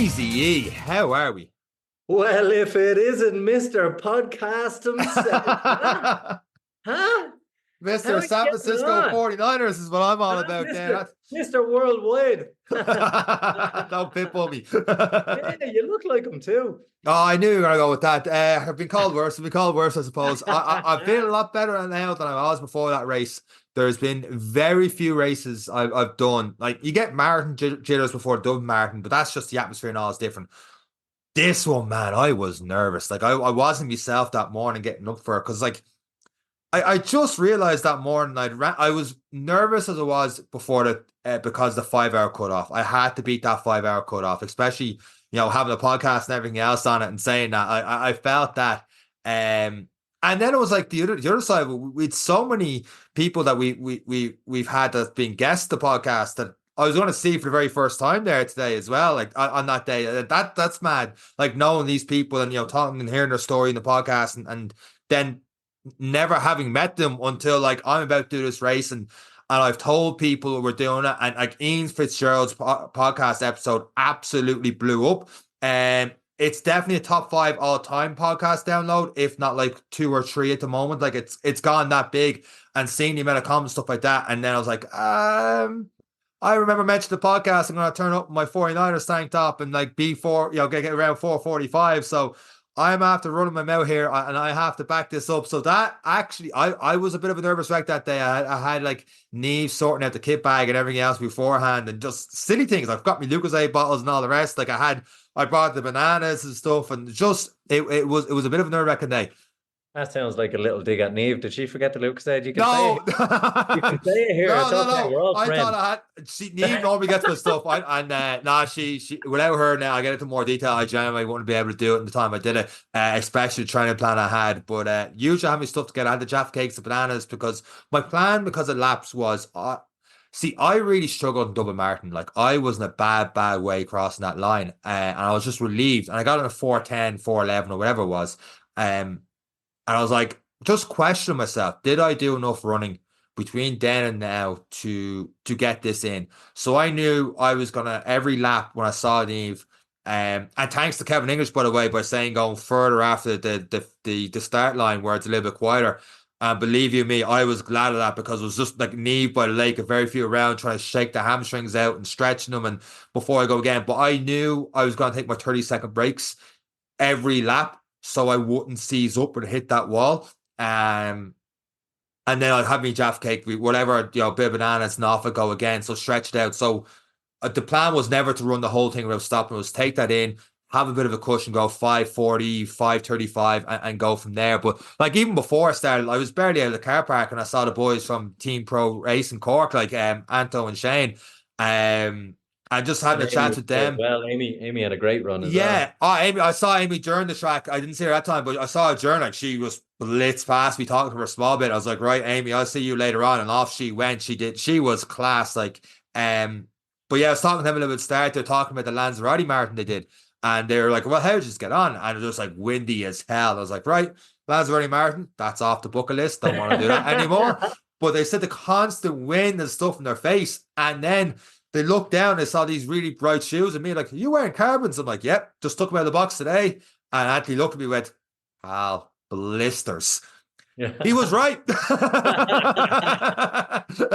Easy, how are we? Well, if it isn't Mr. Podcast himself, huh? How Mr. are you San getting Francisco on? 49ers is what I'm all Huh? about there. Mr. Worldwide. Don't pitbull me. Yeah, you look like him too. Oh, I knew you were going to go with that. I've been called worse. I've been called worse, I suppose. I've been a lot better now than I was before that race. There's been very few races I've done. Like, you get marathon jitters before Dublin Marathon, but that's just the atmosphere and all is different. This one, man, I was nervous. Like, I wasn't myself that morning getting up for it because, like, I just realized that morning I was nervous as I was before because the 5 hour cutoff. I had to beat that 5 hour cutoff, especially having a podcast and everything else on it and saying that I felt that. And then it was like the other side. With so many people that we've had that's been guests the podcast that I was going to see for the very first time there today as well. Like on that day, that's mad. Like knowing these people and talking and hearing their story in the podcast and then never having met them until like I'm about to do this race and I've told people we're doing it, and like Ian Fitzgerald's podcast episode absolutely blew up, and it's definitely a top 5 all-time podcast download, if not like 2 or 3 at the moment. Like it's gone that big, and seeing the amount of comments, stuff like that, and then I was like, I remember mentioning the podcast. I'm going to turn up my 49ers tank top and like B4, get around 4:45. So I'm after running my mouth here, and I have to back this up. So that actually, I was a bit of a nervous wreck that day. I had like Neve sorting out the kit bag and everything else beforehand, and just silly things. I've got my Lucozade bottles and all the rest. Like I brought the bananas and stuff, and just it was a bit of a nerve wracking day. That sounds like a little dig at Neve. Did she forget the Lucozade? You can No, say it. You can say it here. no, It's okay. We're all I friends. thought I had. Neve normally gets my stuff. She without her now, I get into more detail. I genuinely wouldn't be able to do it in the time I did it, especially the training plan I had. But usually I have my stuff together. I had the Jaffa cakes, the bananas, because my plan, because of laps, was see, I really struggled in Dublin Marathon. Like, I was in a bad way crossing that line, and I was just relieved. And I got in a 4:10, 4:11, or whatever it was. And I was like, just questioning myself, did I do enough running between then and now to get this in? So I knew I was gonna every lap when I saw Neve, and thanks to Kevin English, by the way, by saying going further after the start line where it's a little bit quieter. And believe you me, I was glad of that, because it was just like Neve by the lake, a very few around, trying to shake the hamstrings out and stretching them and before I go again. But I knew I was going to take my 30-second breaks every lap, so I wouldn't seize up and hit that wall. And then I'd have me Jaffa cake, whatever, bit of bananas, and off I go again. So stretched out. So the plan was never to run the whole thing without stopping. It was take that in, have a bit of a cushion, go 5:40, 5:35, and go from there. But like even before I started, I was barely out of the car park and I saw the boys from Team Pro Racing Cork, like Anto and Shane. I just having a chat with them. Well, Amy had a great run as well. Amy, I saw Amy during the track. I didn't see her that time, but I saw her during. Like, she was blitzed past me, talking to her a small bit. I was like, right, Amy, I'll see you later on. And off she went. She was class. Like, but yeah, I was talking to them a little bit start. They're talking about the Lanzarote Marathon they did. And they were like, well, how did you just get on? And it was just like windy as hell. I was like, right, Lanzarote Marathon, that's off the bucket list. Don't want to do that anymore. But they said the constant wind and stuff in their face. And then they looked down, they saw these really bright shoes, and me like, are you wearing carbons? I'm like, yep, just took them out of the box today. And Anthony looked at me and went, pal, blisters. Yeah. He was right.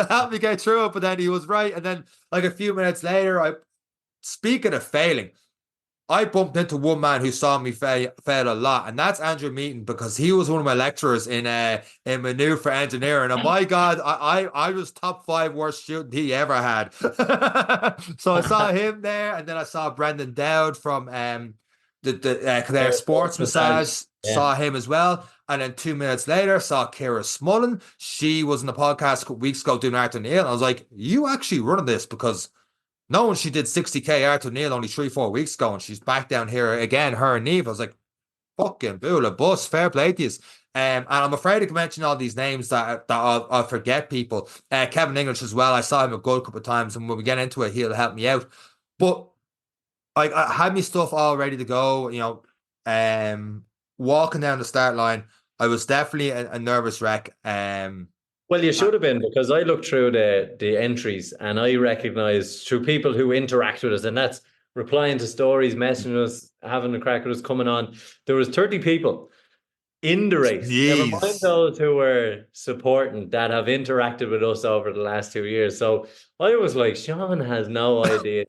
Helped me get through it, but then he was right. And then like a few minutes later, speaking of failing, I bumped into one man who saw me fail a lot, and that's Andrew Meaton, because he was one of my lecturers in Manu for engineering. And my God, I was top 5 worst student he ever had. So I saw him there, and then I saw Brendan Dowd from their sports massage. Yeah. Saw him as well. And then 2 minutes later, saw Ciara Smullen. She was in the podcast a couple weeks ago doing Arthur Neal. And I was like, you actually running this? Because knowing she did 60K Arthur Neal only 3-4 weeks ago, and she's back down here again, her and Neve. I was like, fucking boola bus, fair play to you. And I'm afraid to mention all these names that I'll forget people. Kevin English as well. I saw him a good couple of times, and when we get into it, he'll help me out. But I had my stuff all ready to go. Walking down the start line, I was definitely a nervous wreck. Well, you should have been, because I looked through the entries and I recognized through people who interact with us, and that's replying to stories, messaging us, having a crack at us, coming on. There was 30 people in the race. Never mind Jeez. those who were supporting that have interacted with us over the last 2 years. So I was like, Sean has no idea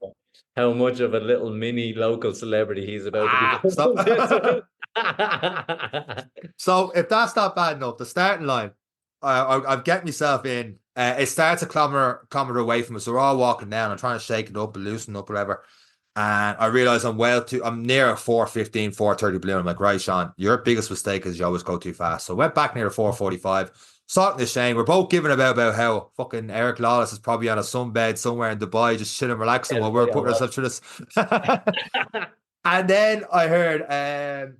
how much of a little mini local celebrity he's about to become Stop. this week. So if that's not bad enough, the starting line, I've get myself in. It starts a kilometer away from us. So we're all walking down. I'm trying to shake it up and loosen up, whatever. And I realize I'm near a 4:15, 4:30 balloon. I'm like, right, Sean, your biggest mistake is you always go too fast. So I went back near a 4:45. Talking to Shane, we're both giving about how fucking Eric Lawless is probably on a sunbed somewhere in Dubai, just chilling, relaxing while we're putting ourselves through this. And then I heard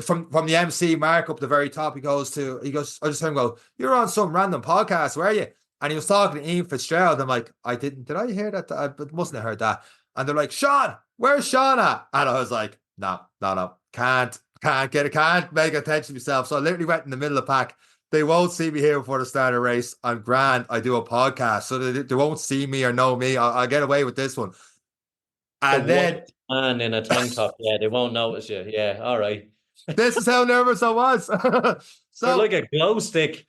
from the MC Mark up the very top, he goes, I just heard him go, "You're on some random podcast, were you?" And he was talking to Ian Fitzgerald. I'm like, did I hear that? I mustn't have heard that. And they're like, "Sean, where's Sean at?" And I was like, no, can't make attention to myself. So I literally went in the middle of the pack. They won't see me here before the start of the race. I'm grand. I do a podcast, so they won't see me or know me. I'll get away with this one. And then man in a tank top, yeah, they won't notice you. Yeah, all right. This is how nervous I was. So they're like a glow stick.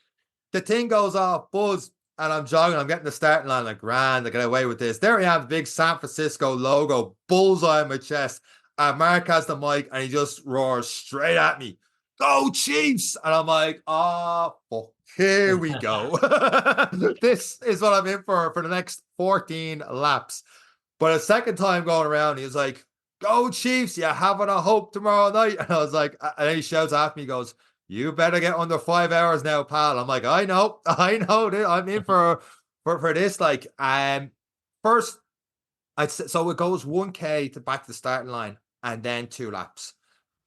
The thing goes off, buzz, and I'm jogging. I'm getting the starting line like grand. I get away with this. There we have the big San Francisco logo, bullseye on my chest. And Mark has the mic, and he just roars straight at me. "Go Chiefs!" And I'm like, "Oh, fuck. Here we go." This is what I'm in for the next 14 laps. But a second time going around, he was like, "Go Chiefs, you having a hope tomorrow night." And I was like, and then he shouts after me, he goes, "You better get under 5 hours now, pal." I'm like, I know, I'm in for this. Like, first, so it goes 1K to back to the starting line and then 2 laps.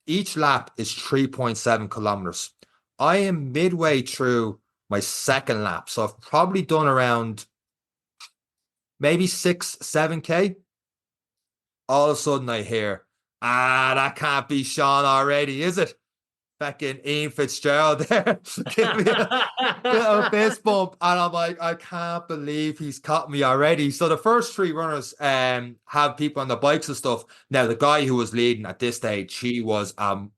Each lap is 3.7 kilometers. I am midway through my second lap. So I've probably done around maybe 7K. All of a sudden I hear, that can't be Sean already, is it? Fucking Ian Fitzgerald there. Give me a little fist bump. And I'm like, I can't believe he's caught me already. So the first 3 runners have people on the bikes and stuff. Now, the guy who was leading at this stage, he was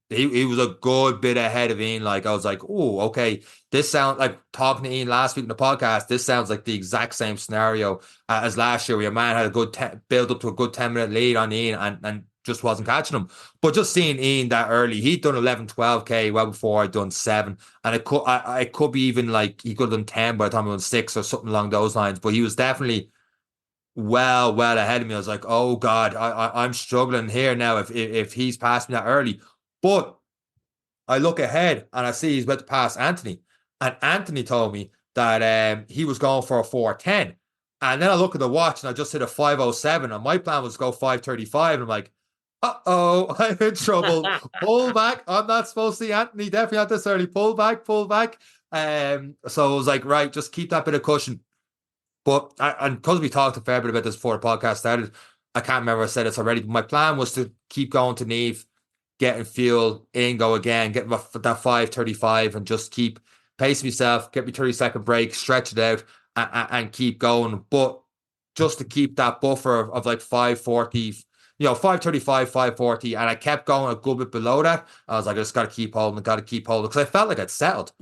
he was a good bit ahead of Ian. Like, I was like, oh, okay. This sounds like talking to Ian last week in the podcast. This sounds like the exact same scenario as last year, where your man had a good build up to a good 10-minute lead on Ian and just wasn't catching him. But just seeing Ian that early, he'd done 11, 12K well before I'd done 7. And it could be even like he could have done 10 by the time I was 6 or something along those lines. But he was definitely well ahead of me. I was like, oh God, I'm struggling here now if he's passed me that early. But I look ahead and I see he's about to pass Anthony. And Anthony told me that he was going for a 4:10. And then I look at the watch and I just hit a 5:07. And my plan was to go 5:35. And I'm like, uh-oh, I'm in trouble. Pull back. I'm not supposed to see Anthony definitely not this early. Pull back. So I was like, right, just keep that bit of cushion. But and because we talked a fair bit about this before the podcast started, I can't remember if I said this already, but my plan was to keep going to Neve, getting fuel, in, go again, get that 5:35 and just keep pacing myself, get me 30-second break, stretch it out and keep going. But just to keep that buffer of like 5:40, 5:35, 5:40, and I kept going a good bit below that. I was like, I just got to keep holding, because I felt like I'd settled.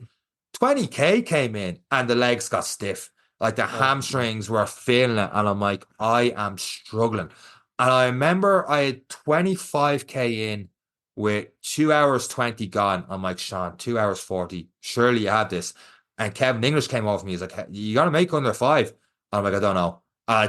20K came in and the legs got stiff. Like the hamstrings were feeling it. And I'm like, I am struggling. And I remember I had 25K in with 2 hours 20 gone. I'm like, Sean, 2 hours 40. Surely you have this. And Kevin English came over me. He's like, you got to make under 5. And I'm like, I don't know.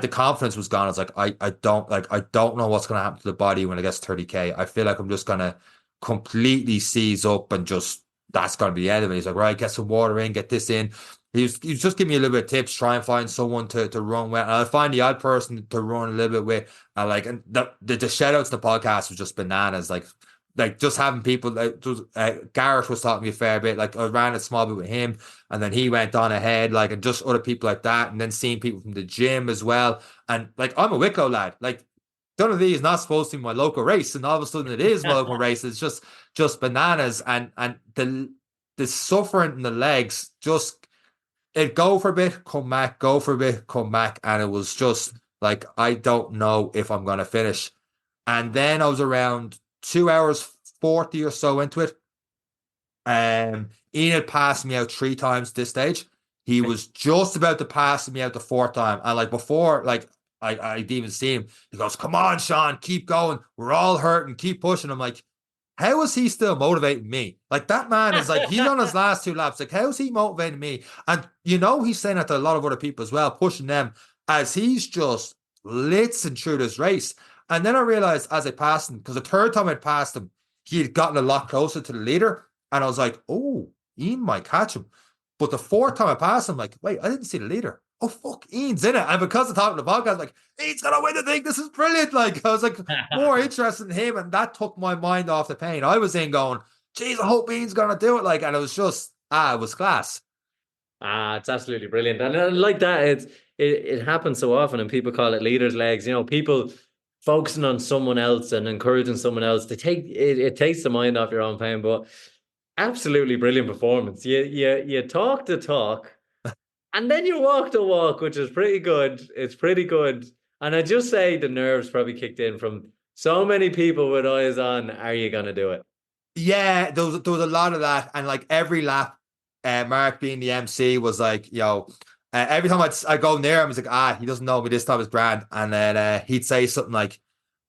The confidence was gone. I was like, I don't know what's going to happen to the body when it gets 30K. I feel like I'm just going to completely seize up and just, that's going to be the end of it. He's like, right, get some water in, get this in. He was just giving me a little bit of tips, try and find someone to run with. And I'll find the odd person to run a little bit with. And the shout outs to the podcast was just bananas. Like just having people, Garrett was talking to me a fair bit. Like I ran a small bit with him and then he went on ahead, like, and just other people like that. And then seeing people from the gym as well. And like, I'm a Wicklow lad. Like, Donadea is not supposed to be my local race. And all of a sudden it is my local race. It's just bananas. And the suffering in the legs just, it'd go for a bit, come back, go for a bit, come back. And it was just like, I don't know if I'm going to finish. And then I was around 2 hours 40 or so into it. Ian had passed me out 3 times at this stage. He was just about to pass me out the fourth time. And like before, like I didn't even see him. He goes, "Come on, Seán, keep going. We're all hurting. Keep pushing." I'm like, how is he still motivating me? Like that man is like, he's on his last 2 laps. Like, how is he motivating me? And he's saying that to a lot of other people as well, pushing them as he's just blitzing through this race. And then I realized as I passed him, because the third time I passed him, he had gotten a lot closer to the leader. And I was like, oh, Ian might catch him. But the fourth time I passed him, like, wait, I didn't see the leader. Oh, fuck, Ian's in it. And because of talking to the podcast, like, Ian's going to win the thing. This is brilliant. Like, I was like more interested in him. And that took my mind off the pain. I was in going, geez, I hope Ian's going to do it. Like, and it was just, it was class. It's absolutely brilliant. And like that, it happens so often and people call it leaders' legs. People focusing on someone else and encouraging someone else. It takes the mind off your own pain, but absolutely brilliant performance. You talk the talk and then you walk the walk, which is pretty good. It's pretty good. And I just say the nerves probably kicked in from so many people with eyes on, are you going to do it? Yeah, there was a lot of that. And like every lap, Mark being the MC was like, every time I go near him, he's like, he doesn't know me this time is grand. And then he'd say something like,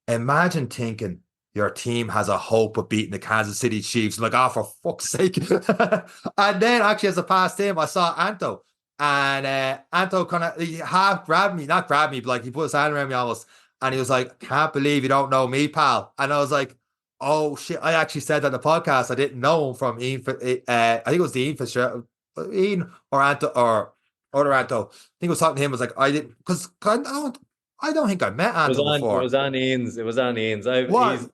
imagine thinking your team has a hope of beating the Kansas City Chiefs. I'm like, for fuck's sake. And then actually as I passed him, I saw Anto. And Anto kind of half grabbed me, not grabbed me, but like he put his hand around me almost. And he was like, can't believe you don't know me, pal. And I was like, oh shit, I actually said that in the podcast. I didn't know him from Ian. I think it was the Ian Fitzgerald, Ian or Anto or other Anto. I think I was talking to him. I was like, I didn't, because I don't think I met Anto before. It was on Ian's. It was on Ian's. What?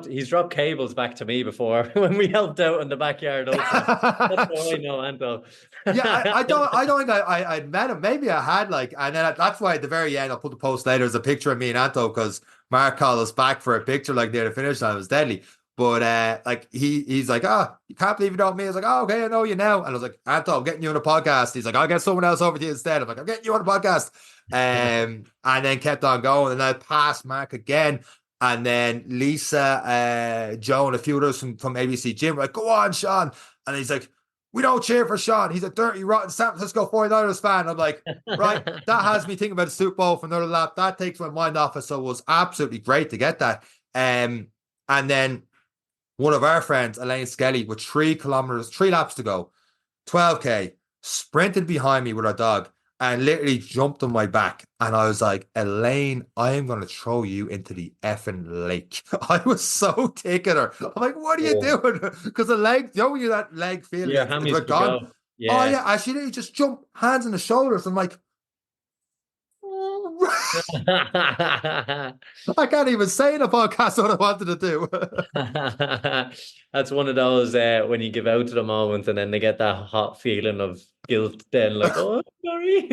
He's dropped cables back to me before when we helped out in the backyard. Also, that's how I know Anto. Yeah, I don't think I'd met him. Maybe I had and then that's why at the very end I'll put the post later as a picture of me and Anto because Mark called us back for a picture like near the finish line. It was deadly. But he's like, you can't believe you don't me. I was like, oh, okay, I know you now. And I was like, Anto, I'm getting you on a podcast. He's like, I'll get someone else over to you instead. I'm like, I'm getting you on a podcast. And then kept on going. And I passed Mark again. And then Lisa, Joe, and a few others from ABC Gym were like, go on, Seán. And he's like, we don't cheer for Seán. He's a dirty, rotten San Francisco 49ers fan. I'm like, right, that has me thinking about the Super Bowl for another lap. That takes my mind off it. So it was absolutely great to get that. And then one of our friends, Elaine Skelly, with 3 laps to go, 12K, sprinted behind me with her dog and literally jumped on my back. And I was like, Elaine, I am going to throw you into the effing lake. I was so tick at her. I'm like, what are you doing? Because the leg, when you that leg feeling, it's like gone. Yeah. Oh, yeah. I should literally just jump, hands on the shoulders. I'm like, I can't even say in a podcast what I wanted to do. That's one of those when you give out to the moment and then they get that hot feeling of guilt then like, oh, sorry.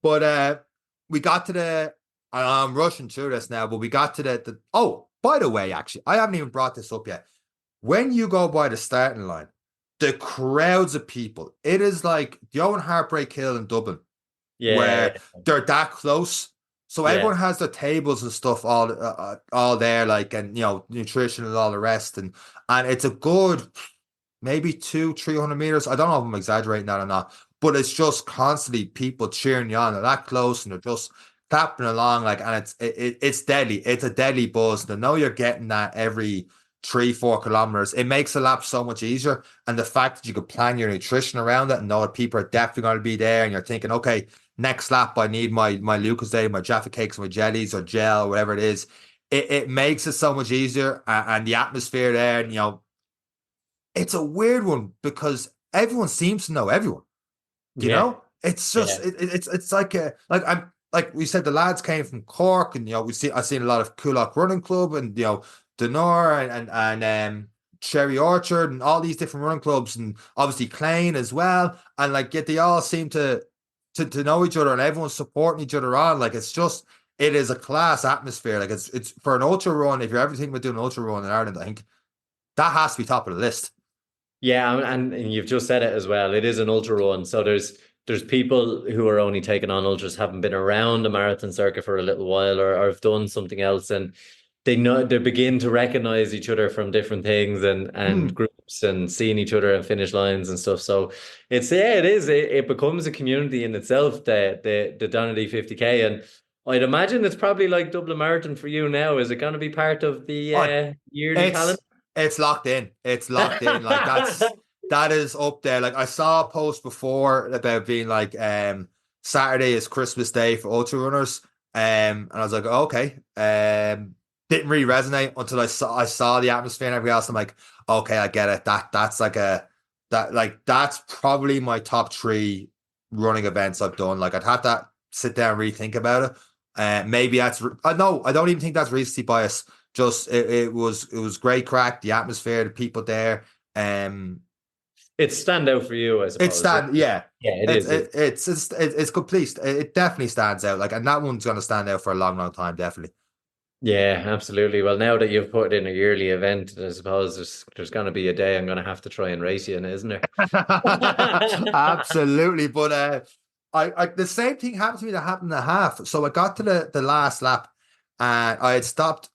But we got to I'm rushing through this now, but we got to oh, by the way, actually, I haven't even brought this up yet. When you go by the starting line, the crowds of people, it is like the Owen Heartbreak Hill in Dublin. Yeah, where they're that close. So everyone has their tables and stuff all there, and nutrition and all the rest, and it's a good maybe 200-300 meters. I don't know if I'm exaggerating that or not, but it's just constantly people cheering you on. They're that close and they're just tapping along, and it's deadly. It's a deadly buzz. They know you're getting that every 3-4 kilometers. It makes the lap so much easier, and the fact that you could plan your nutrition around it and know that people are definitely going to be there, and you're thinking, okay, next lap I need my Lucozade, my Jaffa cakes, my jellies or gel, whatever it is. It makes it so much easier, and the atmosphere there, and it's a weird one because everyone seems to know everyone. You know, it's just it's like I'm like we said, the lads came from Cork, and I've seen a lot of Coolock Running Club, and Dunor and Cherry Orchard and all these different running clubs, and obviously Clane as well, and yet they all seem to know each other, and everyone's supporting each other on. It is a class atmosphere. It's for an ultra run. If you're ever thinking about doing an ultra run in Ireland, I think that has to be top of the list. Yeah, and you've just said it as well. It is an ultra run, so there's there's people who are only taking on ultras, haven't been around the marathon circuit for a little while, or have done something else, and they begin to recognize each other from different things and Hmm. groups, and seeing each other and finish lines and stuff. So it becomes a community in itself, the Donadea 50K. And I'd imagine it's probably like Dublin Marathon for you now. Is it going to be part of the Oh, yearly calendar? it's locked in. It's locked in. Like that is up there. Like I saw a post before about being like Saturday is Christmas Day for ultra runners. And I was like, okay. Didn't really resonate until I saw the atmosphere and everything else. I'm like, okay, I get it. That's probably my top three running events I've done. Like I'd have to sit down and rethink about it. Maybe that's no, I don't even think that's recency bias. Just it was great crack, the atmosphere, the people there. Um, It's stand out for you, I it's suppose. stand, yeah. Yeah, it It's is. it's complete. It definitely stands out. Like, and that one's gonna stand out for a long, long time. Definitely. Yeah, absolutely. Well, now that you've put in a yearly event, I suppose there's going to be a day I'm going to have to try and race you in, isn't there? Absolutely, but I the same thing happened to me that happened in the half. So I got to the last lap, and I had stopped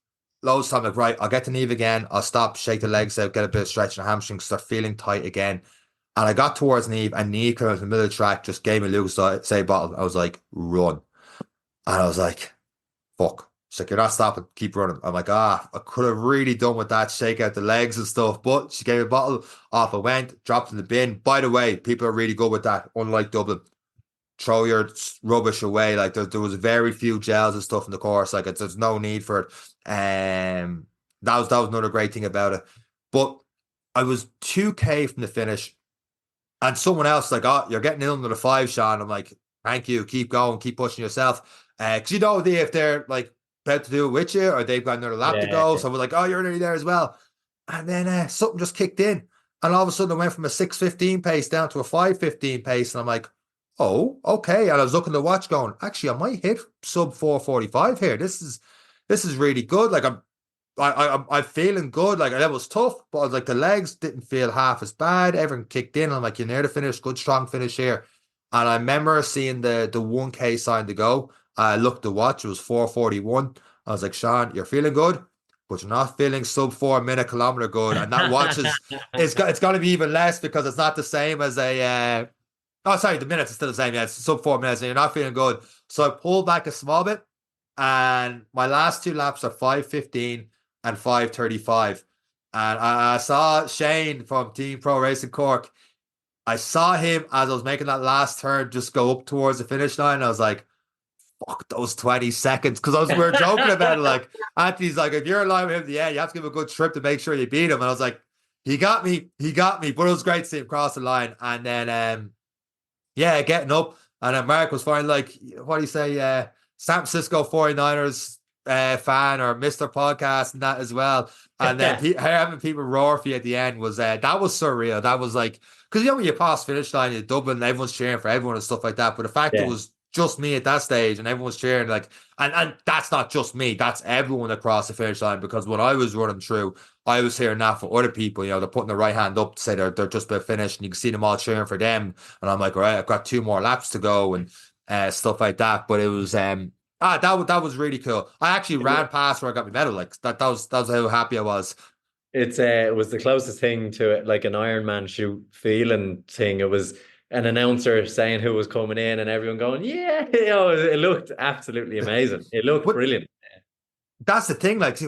loads of time. Like, right, I'll get to Neve again. I'll stop, shake the legs out, get a bit of stretch in the hamstrings, start feeling tight again. And I got towards Neve, and Neve came out in the middle of the track, just gave me a Lucas say bottle. I was like, run, and I was like, fuck. She's like, you're not stopping, keep running. I'm like, I could have really done with that, shake out the legs and stuff. But she gave me a bottle, off I went, dropped in the bin. By the way, people are really good with that, unlike Dublin. Throw your rubbish away. Like there was very few gels and stuff in the course. Like there's no need for it. That was another great thing about it. But I was 2K from the finish, and someone else like, oh, you're getting in under the five, Sean. I'm like, thank you, keep going, keep pushing yourself. Because if they're like about to do it with you or they've got another lap to Yeah. go. So we're like, oh, you're nearly there as well. And then something just kicked in. And all of a sudden I went from a 6:15 pace down to a 5:15 pace. And I'm like, oh, okay. And I was looking at the watch going, actually, I might hit sub 4:45 here. This is really good. Like I'm feeling good. Like that was tough, but I was like the legs didn't feel half as bad. Everything kicked in. I'm like, you're near the finish, good strong finish here. And I remember seeing the 1K sign to go. I looked at the watch, it was 4:41. I was like, Sean, you're feeling good, but you're not feeling sub 4 minute kilometer good. And that watch it's gonna be even less because it's not the same as a oh sorry, the minutes are still the same. Yeah, it's sub 4 minutes, and you're not feeling good. So I pulled back a small bit, and my last two laps are 5:15 and 5:35. And I saw Shane from Team Pro Racing Cork. I saw him as I was making that last turn just go up towards the finish line. I was like, fuck those 20 seconds. Because we were joking about it. Like, Anthony's like, if you're in line with him at the end, you have to give him a good trip to make sure you beat him. And I was like, he got me. He got me. But it was great to see him cross the line. And then, yeah, getting up. And then Mark was finally like, what do you say? San Francisco 49ers fan or Mr. Podcast and that as well. And then having people roar for you at the end was that was surreal. That was like, because when you pass finish line in Dublin, everyone's cheering for everyone and stuff like that. But the fact it Yeah. was just me at that stage and everyone's cheering, like, and that's not just me, that's everyone across the finish line. Because when I was running through, I was hearing that for other people. They're putting the right hand up to say they're just about finished, and you can see them all cheering for them. And I'm like, all right, I've got two more laps to go and stuff like that. But it was that was really cool. I actually ran past where I got my medal. Like that was how happy I was. It was the closest thing to it, like an Iron Man shoot feeling thing. It was an announcer saying who was coming in and everyone going, yeah, it looked absolutely amazing. It looked But brilliant. that's the thing. Like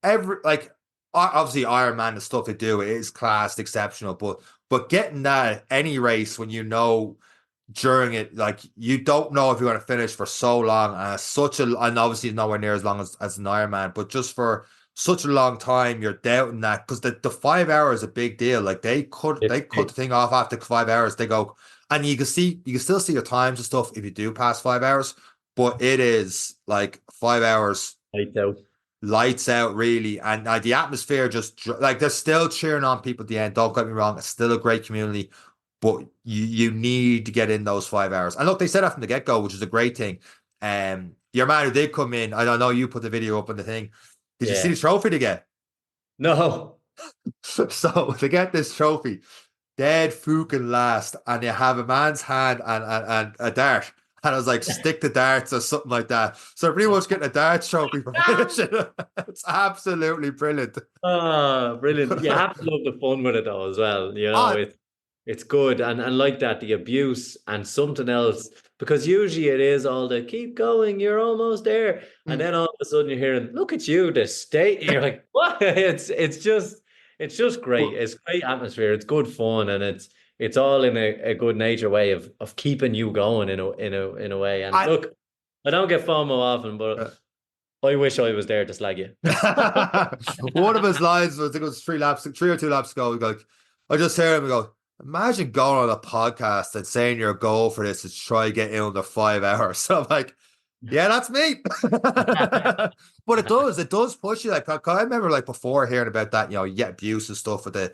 every like obviously Iron Man, the stuff they do is class, exceptional. But getting that at any race when during it, like you don't know if you're going to finish for so long, and obviously nowhere near as long as an Ironman, but just for such a long time, you're doubting that because the 5 hours is a big deal. Like they cut the thing off after 5 hours. They go, and you can still see your times and stuff if you do pass 5 hours, but it is like 5 hours Lights out. lights out really, and the atmosphere just like they're still cheering on people at the end. Don't get me wrong, it's still a great community, but you need to get in those 5 hours. And look, they said that from the get-go, which is a great thing. Your man who did come in, I don't know, you put the video up on the thing. Did you see Yeah. the trophy to get? No. So to get this trophy, dead fucking last, and you have a man's hand and a dart. And I was like, stick the darts or something like that. So pretty much getting a darts trophy for finishing. It's absolutely brilliant. Oh, brilliant. You have to love the fun with it though as well. You know, Ah, it's good. And like that, the abuse and something else, because usually it is all the keep going, you're almost there. And mm. then all of a sudden you're hearing, look at you, the state. And you're like, what? It's just great. But It's great atmosphere. It's good fun, and it's all in a good nature way of keeping you going in a way. And I, look, I don't get FOMO often, but uh, I wish I was there to slag you. one of his lines was, I think it was 3 or 2 laps ago. He go, like, I just hear him go, imagine going on a podcast and saying your goal for this is try get in under 5 hours. So I'm like, yeah, that's me. But it does push you. Like, I remember like before hearing about that, you get abuse and stuff with the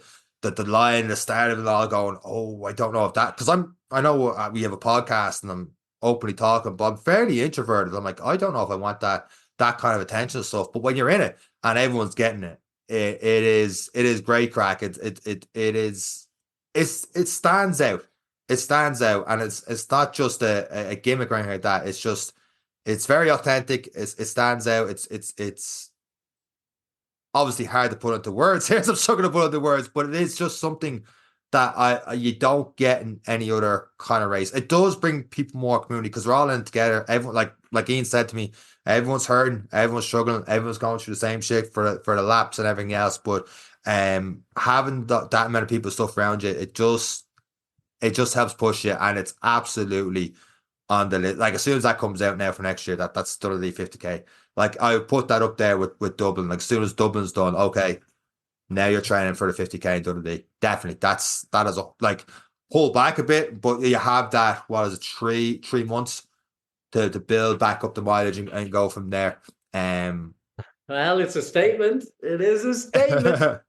line, the start of it all going, oh, I don't know if that, because I know we have a podcast and I'm openly talking, but I'm fairly introverted. I'm like, I don't know if I want that kind of attention and stuff. But when you're in it and everyone's getting it, it is great crack. It stands out. It stands out, and it's not just a gimmick or anything like that. It's very authentic. It stands out. It's obviously hard to put into words. Here's I'm struggling to put into words, but it is just something that you don't get in any other kind of race. It does bring people more community because we're all in it together. Everyone, like Ian said to me, everyone's hurting, everyone's struggling, everyone's going through the same shit for the laps and everything else. But having that amount of people stuff around you, it just helps push you, and it's absolutely on the list. Like as soon as that comes out now for next year, that's Donadea 50K. Like I would put that up there with Dublin. Like as soon as Dublin's done, okay, now you're training for the 50K in Dundee. Definitely. That is like pull back a bit, but you have that, what is it, 3 months to build back up the mileage and go from there. Well, it's a statement. It is a statement.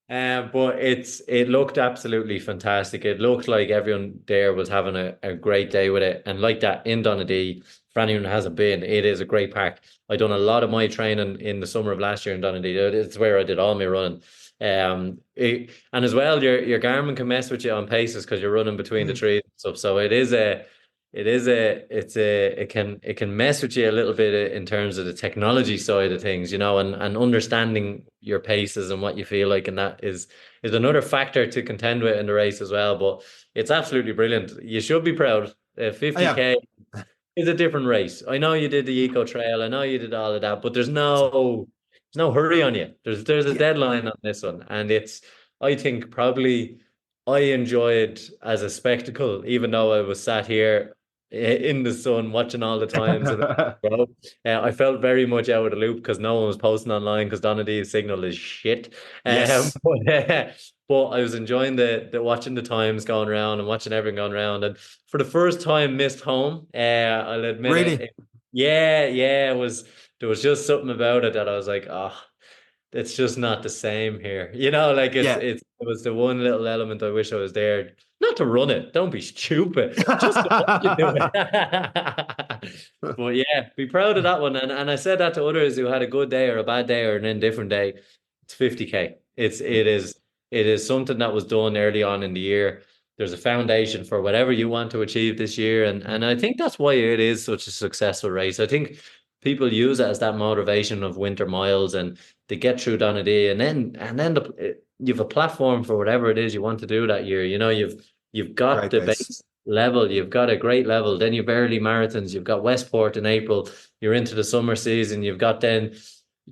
But it looked absolutely fantastic. It looked like everyone there was having a great day with it. And like that in Donadea, for anyone who hasn't been, it is a great park. I done a lot of my training in the summer of last year in Donadea. It's where I did all my running. And as well, your Garmin can mess with you on paces because you're running between the Mm, trees and stuff. So it can mess with you a little bit in terms of the technology side of things, and understanding your paces and what you feel like, and that is another factor to contend with in the race as well. But it's absolutely brilliant. You should be proud. I am. 50K is a different race. I know you did the eco trail. I know you did all of that, but there's no hurry on you. There's a Yeah. deadline on this one, and I think probably I enjoy it as a spectacle, even though I was sat here in the sun watching all the times and I felt very much out of the loop because no one was posting online because Donadee's signal is shit. Yes. But I was enjoying the watching the times going around and watching everything going around, and for the first time missed home. I'll admit it. Really? Yeah, yeah, there was just something about it that I was like, oh, it's just not the same here. Like Yeah. it was the one little element I wish I was there. Not to run it. Don't be stupid. Just to watch you do it. But yeah, be proud of that one. And I said that to others who had a good day or a bad day or an indifferent day. It's 50K. It is something that was done early on in the year. There's a foundation for whatever you want to achieve this year. And I think that's why it is such a successful race. I think people use it as that motivation of winter miles, and they get through Donadea, and then you've a platform for whatever it is you want to do that year. You've got Great the base. base level, you've got a great level. Then you've early marathons, you've got Westport in April. You're into the summer season. You've got then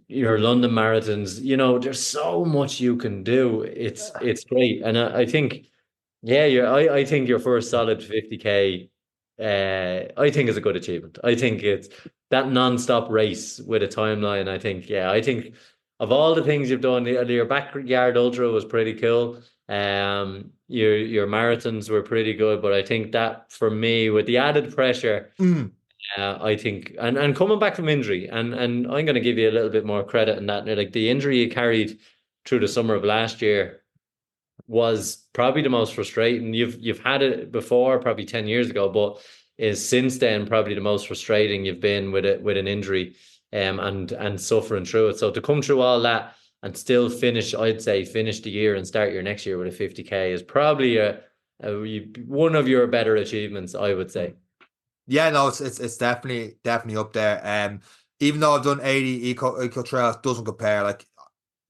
your London marathons. There's so much you can do. It's great, and I think, yeah, I think your first solid 50K. I think is a good achievement. I think it's that non-stop race with a timeline. I think of all the things you've done, your backyard ultra was pretty cool. Your marathons were pretty good, but I think that for me, with the added pressure, Mm, I think, and coming back from injury, and I'm going to give you a little bit more credit in that. Like the injury you carried through the summer of last year was probably the most frustrating. You've had it before, probably 10 years ago, but is since then probably the most frustrating you've been with an injury, and suffering through it. So to come through all that and still finish, I'd say finish the year and start your next year with a 50K is probably one of your better achievements, I would say. Yeah, no, it's definitely up there. Even though I've done 80 eco trails, doesn't compare. Like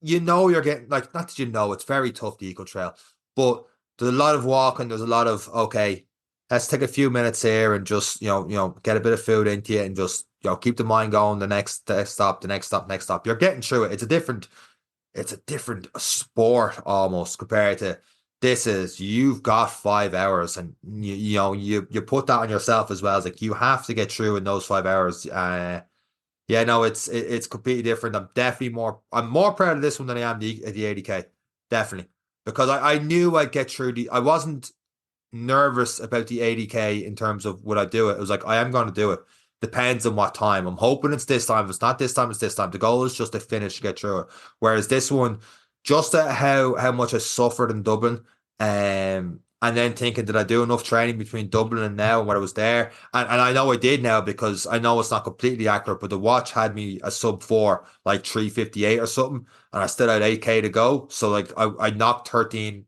you're getting like not that it's very tough the eco trail, but there's a lot of walking. There's a lot of okay, let's take a few minutes here and just get a bit of food into it and just keep the mind going. The next stop, the next stop, next stop. You're getting through it. It's a different sport almost compared to this is you've got 5 hours and you put that on yourself as well. It's like you have to get through in those 5 hours. Yeah, no, it's completely different. I'm more proud of this one than I am the 80K. Definitely. Because I knew I'd get through I wasn't nervous about the 80K in terms of would I do it. It was like I am going to do it. Depends on what time. I'm hoping it's this time. If it's not this time, it's this time. The goal is just to finish, get through it. Whereas this one, just at how much I suffered in Dublin, and then thinking, did I do enough training between Dublin and now when I was there? And I know I did now because I know it's not completely accurate, but the watch had me a sub 4, like 3:58 or something, and I still had 8K to go. So like I knocked 14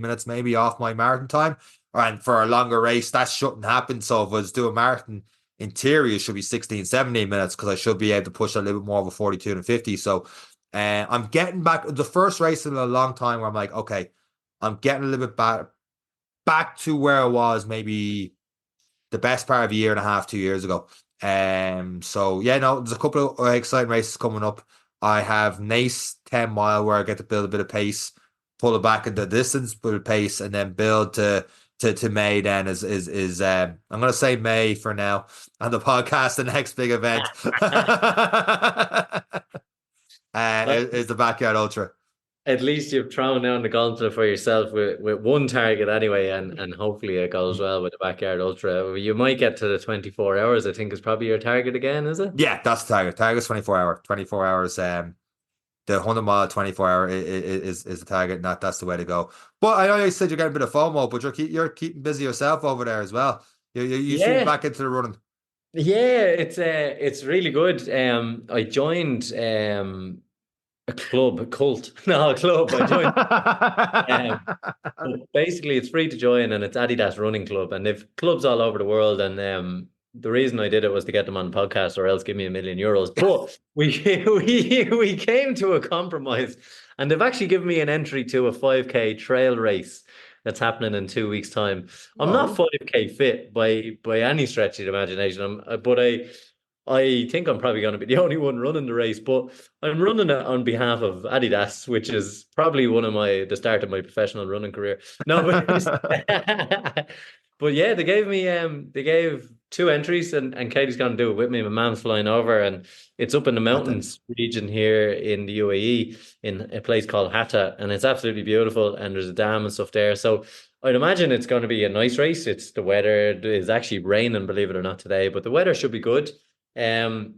minutes maybe off my marathon time. And for a longer race, that shouldn't happen. So if I was doing marathon, in theory, it should be 16, 17 minutes because I should be able to push a little bit more of a 42 and 50. So I'm getting back the first race in a long time where I'm like, okay, I'm getting a little bit back to where I was maybe the best part of a year and a half, 2 years ago. So yeah, no, there's a couple of exciting races coming up. I have Nace 10 mile where I get to build a bit of pace, pull it back into distance, build pace, and then build to May. Then is I'm gonna say May for now on the podcast. The next big event is the backyard ultra. At least you've thrown down the gauntlet for yourself with one target anyway, and hopefully it goes well with the backyard ultra. You might get to the 24 hours, I think is probably your target again, is it? Yeah, that's the target. Target's 24 hour. 24 hours. The 100 mile 24 hour is the target, and that's the way to go. But I know you said you're getting a bit of FOMO, but you're keeping busy yourself over there as well. You should be Yeah, back into the running. yeah, it's really good. I joined a club, a cult, no, a club. I joined. But basically, it's free to join, and it's Adidas Running Club, and they've clubs all over the world. And the reason I did it was to get them on the podcast, or else give me €1,000,000. But we came to a compromise, and they've actually given me an entry to a 5K trail race that's happening in 2 weeks' time. I'm not Whoa. 5K fit by any stretch of the imagination. But I think I'm probably going to be the only one running the race, but I'm running it on behalf of Adidas, which is probably the start of my professional running career. No, but yeah, they gave two entries, and Katie's going to do it with me. My mom's flying over, and it's up in the What the? mountains region here in the UAE in a place called Hatta, and it's absolutely beautiful, and there's a dam and stuff there. So I'd imagine it's going to be a nice race. It's the weather is actually raining, believe it or not, today, but the weather should be good. Um,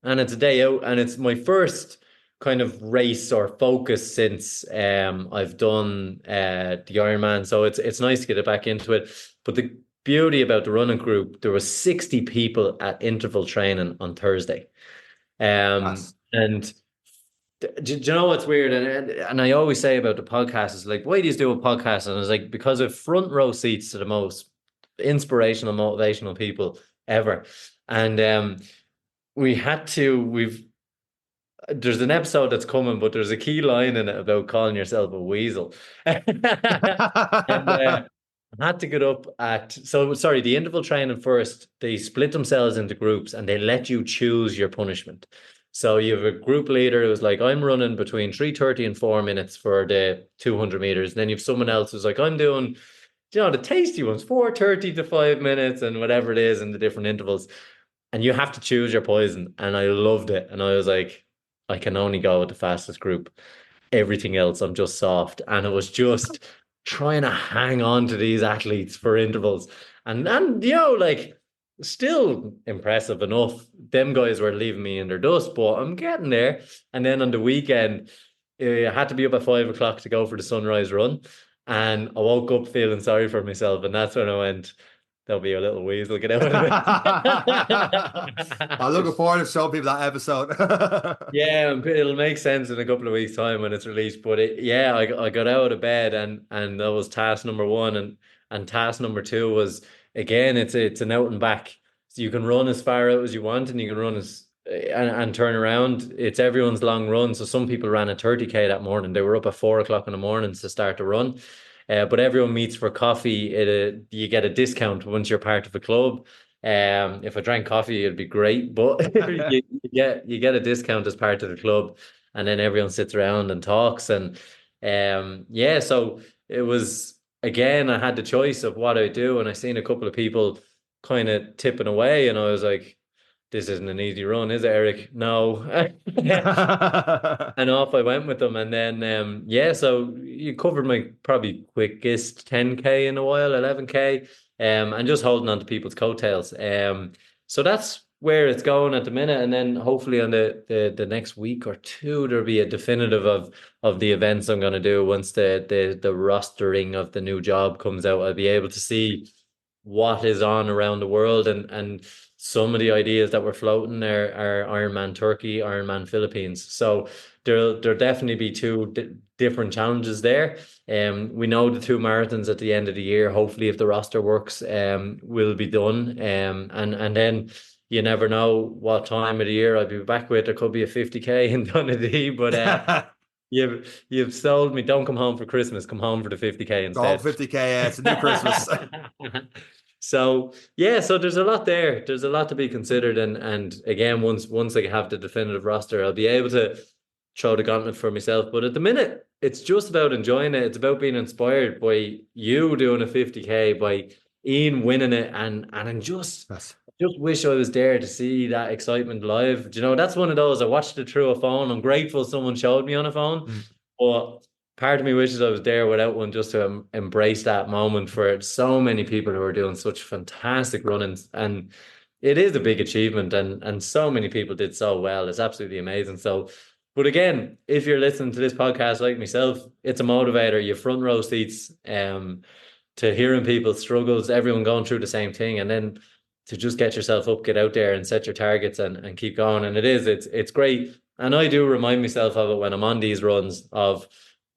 and it's a day out, and it's my first kind of race or focus since I've done the Ironman. So it's nice to get it back into it. But the beauty about the running group, there was 60 people at interval training on Thursday. That's And do you know what's weird? And I always say about the podcast is like, why do you do a podcast? And it's like, because of front row seats to the most inspirational, motivational people ever. And we've there's an episode that's coming, but there's a key line in it about calling yourself a weasel. And I had to get up the interval training first, they split themselves into groups and they let you choose your punishment. So you have a group leader who's like, I'm running between 3:30 and 4 minutes for the 200 meters. And then you have someone else who's like, I'm doing, the tasty ones, 4:30 to 5 minutes and whatever it is in the different intervals. And you have to choose your poison. And I loved it. And I was like, I can only go with the fastest group. Everything else, I'm just soft. And it was just trying to hang on to these athletes for intervals. And like still impressive enough. Them guys were leaving me in their dust, but I'm getting there. And then on the weekend, I had to be up at 5 o'clock to go for the sunrise run. And I woke up feeling sorry for myself. And that's when I went, There'll be a little weasel get out of I'm looking it. forward to showing people that episode. Yeah, it'll make sense in a couple of weeks' time when it's released. But yeah, I got out of bed and that was task number one, and task number two was again it's an out and back. So you can run as far out as you want, and you can run and turn around. It's everyone's long run. So some people ran a 30K that morning. They were up at 4 o'clock in the morning to start the run. But everyone meets for coffee. You get a discount once you're part of a club. If I drank coffee, it'd be great, but you get a discount as part of the club, and then everyone sits around and talks, and yeah, so it was again, I had the choice of what I do, and I seen a couple of people kind of tipping away, and I was like, this isn't an easy run, is it, Eric? No. And off I went with them. And then yeah, so you covered my probably quickest 10K in a while, 11K, and just holding on to people's coattails. So that's where it's going at the minute. And then hopefully on the next week or two, there'll be a definitive of the events I'm gonna do once the rostering of the new job comes out. I'll be able to see what is on around the world, and some of the ideas that were floating are Ironman Turkey, Ironman Philippines. So there'll definitely be two different challenges there. We know the two marathons at the end of the year, hopefully if the roster works, will be done. And then you never know what time of the year I'll be back with. There could be a 50K in Donadea, but you've sold me. Don't come home for Christmas. Come home for the 50K The whole instead. 50K, it's a new Christmas. So yeah, so there's a lot there. There's a lot to be considered, and again, once I have the definitive roster, I'll be able to throw the gauntlet for myself. But at the minute, it's just about enjoying it. It's about being inspired by you doing a 50K, by Ian winning it, and I just wish I was there to see that excitement live. Do you know, that's one of those. I watched it through a phone. I'm grateful someone showed me on a phone, but part of me wishes I was there without one, just to embrace that moment for so many people who are doing such fantastic runnings. And it is a big achievement, and so many people did so well. It's absolutely amazing. So, but again, if you're listening to this podcast like myself, it's a motivator. You front row seats to hearing people's struggles, everyone going through the same thing, and then to just get yourself up, get out there and set your targets and keep going. And it's great. And I do remind myself of it when I'm on these runs of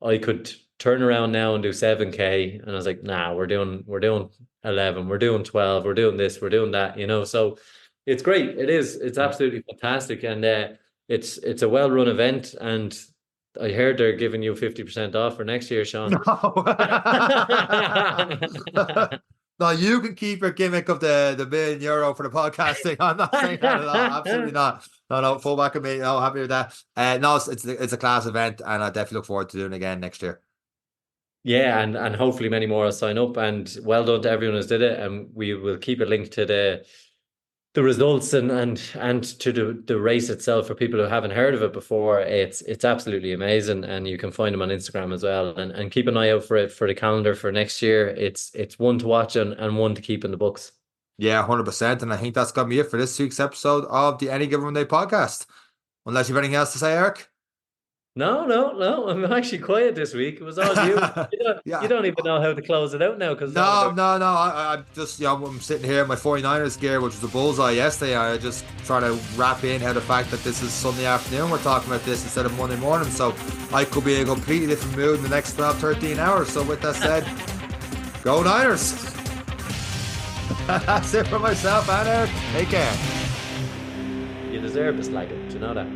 I could turn around now and do 7K. And I was like, nah, we're doing 11, we're doing 12, we're doing this, we're doing that, you know. So it's great. It's absolutely fantastic. And it's a well-run event. And I heard they're giving you 50% off for next year, Sean. No. No, you can keep your gimmick of the €1 million for the podcasting. I'm not saying that at all. Absolutely not. No, full back of me. No, happy with that. No, it's a class event, and I definitely look forward to doing it again next year. Yeah, and hopefully many more will sign up. And well done to everyone who's did it. And we will keep a link to the results and to the race itself for people who haven't heard of it before. It's absolutely amazing, and you can find them on Instagram as well. And keep an eye out for it for the calendar for next year. It's one to watch and one to keep in the books. Yeah, 100%. And I think that's gonna be it for this week's episode of the Any Given Day podcast. Unless you have anything else to say, Eric. No. I'm actually quiet this week. It was all you. You don't even know how to close it out now because No. I'm just, I'm sitting here in my 49ers gear, which was a bullseye yesterday. I just trying to wrap in how the fact that this is Sunday afternoon. We're talking about this instead of Monday morning. So I could be in a completely different mood in the next 12, 13 hours. So with that said, go Niners. That's it for myself and Eric. Take care. You deserve this, like it. Do you know that?